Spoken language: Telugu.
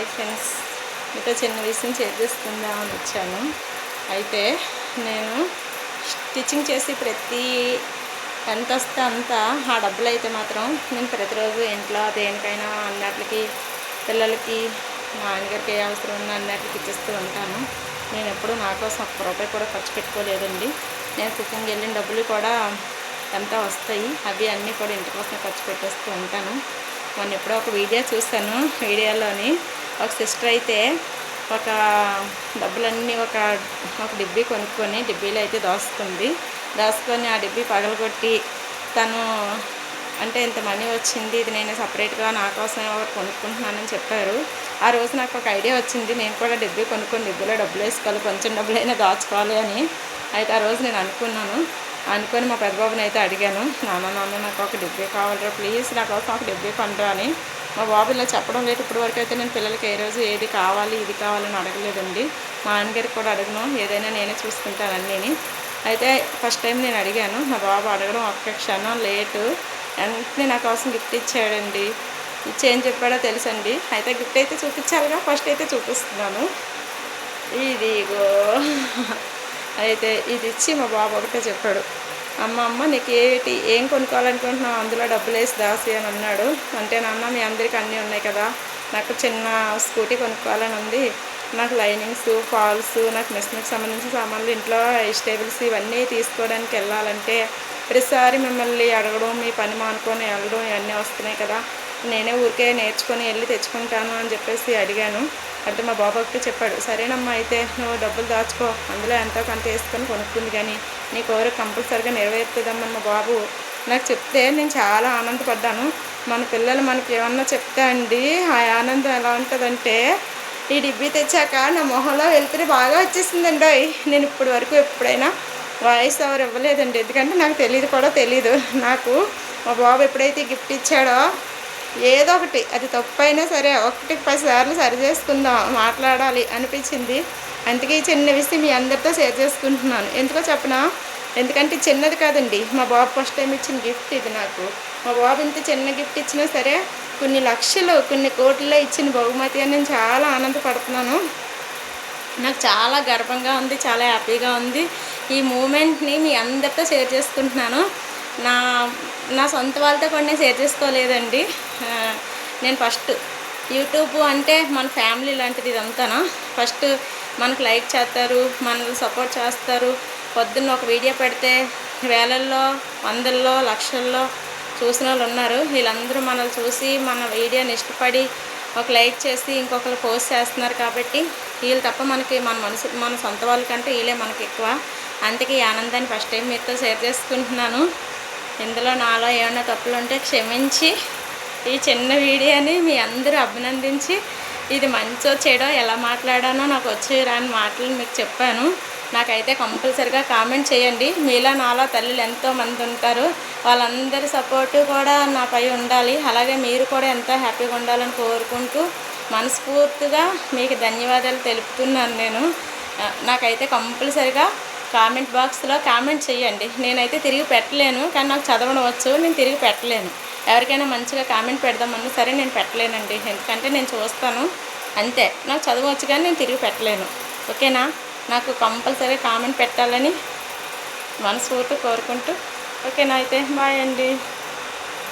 హాయ్ ఫ్రెండ్స్, మీతో చిన్న విషయం షేర్ చేసుకుందామని వచ్చాను. అయితే నేను స్టిచ్చింగ్ చేసి ఎంత వస్తే అంత ఆ డబ్బులు అయితే మాత్రం నేను ప్రతిరోజు ఇంట్లో దేనికైనా అన్నట్లకి పిల్లలకి మా ఆయనగారికి ఏ అవసరం ఉన్నా అన్నట్లకి ఇచ్చిస్తూ ఉంటాను. నేను ఎప్పుడూ నా కోసం ఒక్క రూపాయి కూడా ఖర్చు పెట్టుకోలేదండి. నేను స్టిచ్చింగ్ వెళ్ళిన డబ్బులు కూడా ఎంత వస్తాయి అవి అన్నీ కూడా ఇంటి కోసం ఖర్చు పెట్టేస్తూ ఉంటాను. మొన్న ఎప్పుడో ఒక వీడియో చూశాను. వీడియోలోని ఒక సిస్టర్ అయితే ఒక డబ్బులన్నీ ఒక డిబ్బీ కొనుక్కొని డిబ్బీలో అయితే దాచుకొని ఆ డిబ్బీ పగలగొట్టి తను అంటే ఇంత మనీ వచ్చింది, ఇది నేను సపరేట్గా నా కోసం ఒకటి కొనుక్కుంటున్నానని చెప్పారు. ఆ రోజు నాకు ఒక ఐడియా వచ్చింది, నేను కూడా డిబ్బీ కొనుక్కొని డిబ్బీలో డబ్బులు వేసుకోవాలి, కొంచెం డబ్బులైనా దాచుకోవాలి అని. అయితే ఆ రోజు నేను అనుకొని మా పెద్దబాబుని అయితే అడిగాను, నాన్న నాకు ఒక డిబ్బీ కావాలరా, ప్లీజ్ నా కోసం ఒక డిబ్బీ కొనరా అని. మా బాబు ఇలా చెప్పడం లేదు. ఇప్పటి వరకు అయితే నేను పిల్లలకి ఏ రోజు ఏది కావాలి ఇది కావాలని అడగలేదండి. మా ఆయనగారికి కూడా అడగను, ఏదైనా నేనే చూసుకుంటాను అన్నీని. అయితే ఫస్ట్ టైం నేను అడిగాను. మా బాబు అడగడం ఒక్క క్షణం లేటు, వెంటనే నా కోసం గిఫ్ట్ ఇచ్చాడండి. ఏం చెప్పాడో తెలుసండి. అయితే గిఫ్ట్ అయితే చూపించాలిగా, ఫస్ట్ అయితే చూపిస్తున్నాను. ఇదిగో అయితే ఇది ఇచ్చి మా బాబు ఒకటే చెప్పాడు, అమ్మ నీకు ఏం కొనుక్కోవాలనుకుంటున్నావు, అందులో డబ్బులు వేసి దాసి అని అన్నాడు. అంటే నాన్న మీ అందరికీ అన్నీ ఉన్నాయి కదా, నాకు చిన్న స్కూటీ కొనుక్కోవాలని ఉంది, నాకు లైనింగ్స్ ఫాల్స్ నాకు మిషన్కి సంబంధించిన సామాన్లు ఇంట్లో వెజిటేబుల్స్ ఇవన్నీ తీసుకోవడానికి వెళ్ళాలంటే ప్రతిసారి మిమ్మల్ని అడగడం, మీ పని మానుకొని వెళ్ళడం ఇవన్నీ వస్తున్నాయి కదా, నేనే ఊరికే నేర్చుకొని వెళ్ళి తెచ్చుకుంటాను అని చెప్పేసి అడిగాను. అంటే మా బాబు ఒకటి చెప్పాడు, సరేనమ్మా అయితే నువ్వు డబ్బులు దాచుకో, అందులో ఎంతో కొంత వేసుకొని కొనుక్కుంది కానీ నీ కోరిక కంపల్సరిగా నెరవేరుతుందమ్మని మా బాబు నాకు చెప్తే నేను చాలా ఆనందపడ్డాను. మన పిల్లలు మనకి ఏమన్నా చెప్తే అండి ఆ ఆనందం ఎలా ఉంటుందంటే, ఈ డిబ్బీ తెచ్చాక నా మొహంలో వెళ్తురు బాగా వచ్చేసిందండి. నేను ఇప్పటి వరకు ఎప్పుడైనా వాయిస్ ఓవర్ ఇవ్వలేదండి, ఎందుకంటే నాకు తెలీదు. నాకు మా బాబు ఎప్పుడైతే గిఫ్ట్ ఇచ్చాడో ఏదో ఒకటి అది తప్పైనా సరే 1-10 సార్లు సరి చేసుకుందాం, మాట్లాడాలి అనిపించింది. అందుకే ఈ చిన్న విషయం మీ అందరితో షేర్ చేసుకుంటున్నాను. ఎందుకో చెప్పనా, ఎందుకంటే చిన్నది కాదండి, మా బాబు ఫస్ట్ టైం ఇచ్చిన గిఫ్ట్ ఇది నాకు. మా బాబు ఇంత చిన్న గిఫ్ట్ ఇచ్చినా సరే కొన్ని లక్షలు కొన్ని కోట్లలో ఇచ్చిన బహుమతి అని నేను చాలా ఆనందపడుతున్నాను. నాకు చాలా గర్వంగా ఉంది, చాలా హ్యాపీగా ఉంది. ఈ మూమెంట్ని మీ అందరితో షేర్ చేసుకుంటున్నాను. నా సొంత వాళ్ళతో కూడా నేను షేర్ చేసుకోలేదండి. నేను ఫస్ట్ యూట్యూబ్ అంటే మన ఫ్యామిలీ లాంటిది ఇదంతానా. ఫస్ట్ మనకు లైక్ చేస్తారు, మనల్ని సపోర్ట్ చేస్తారు. పొద్దున్న ఒక వీడియో పెడితే వేలల్లో వందల్లో లక్షల్లో చూసిన వాళ్ళు ఉన్నారు. వీళ్ళందరూ మనల్ని చూసి మన వీడియోని ఇష్టపడి ఒక లైక్ చేసి ఇంకొకరు పోస్ట్ చేస్తున్నారు. కాబట్టి వీళ్ళు తప్ప మనకి మన సొంత వాళ్ళకంటే వీళ్ళే మనకి ఎక్కువ. అందుకే ఈ ఆనందాన్ని ఫస్ట్ టైం మీతో షేర్ చేసుకుంటున్నాను. ఇందులో నాలో ఏమైనా తప్పులు ఉంటే క్షమించి ఈ చిన్న వీడియోని మీ అందరూ అభినందించి, ఇది మంచో చెడో ఎలా మాట్లాడానో నాకు వచ్చి రాని మాటలు మీకు చెప్పాను. నాకైతే కంపల్సరిగా కామెంట్ చేయండి. మీలా నాలో తల్లులు ఎంతోమంది ఉంటారు, వాళ్ళందరి సపోర్టు కూడా నాపై ఉండాలి. అలాగే మీరు కూడా ఎంతో హ్యాపీగా ఉండాలని కోరుకుంటూ మనస్ఫూర్తిగా మీకు ధన్యవాదాలు తెలుపుతున్నాను. నేను నాకైతే కంపల్సరిగా కామెంట్ బాక్స్లో కామెంట్ చేయండి. నేనైతే తిరిగి పెట్టలేను, కానీ నాకు చదవడం వచ్చు, నేను తిరిగి పెట్టలేను. ఎవరికైనా మంచిగా కామెంట్ పెడదామన్నా సరే నేను పెట్టలేనండి, ఎందుకంటే నేను చూస్తాను అంతే. నాకు చదవచ్చు కానీ నేను తిరిగి పెట్టలేను. ఓకేనా, నాకు కంపల్సరీ కామెంట్ పెట్టాలని మనస్ఫూర్తిగా కోరుకుంటూ, ఓకేనా అయితే బాయ్ అండి.